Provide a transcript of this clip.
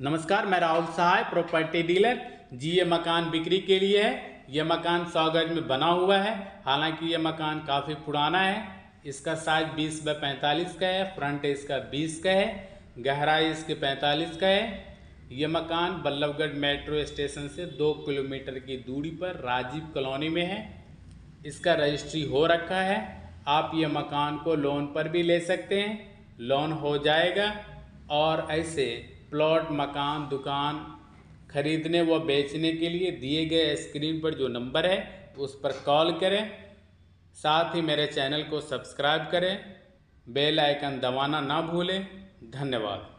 नमस्कार, मैं राहुल सहाय property dealer जी। ये मकान बिक्री के लिए है। यह मकान 100 गज में बना हुआ है। हालांकि यह मकान काफ़ी पुराना है। इसका साइज 20 बाय 45 का है। फ्रंट इसका 20 का है। गहराई इसके 45 का है। यह मकान बल्लभगढ़ मेट्रो स्टेशन से 2 किलोमीटर की दूरी पर राजीव कॉलोनी में है। इसका रजिस्ट्री हो रखा है। आप ये मकान को लोन पर भी ले सकते हैं, लोन हो जाएगा। और ऐसे प्लॉट, मकान, दुकान खरीदने व बेचने के लिए दिए गए स्क्रीन पर जो नंबर है उस पर कॉल करें। साथ ही मेरे चैनल को सब्सक्राइब करें, बेल आइकन दबाना ना भूलें। धन्यवाद।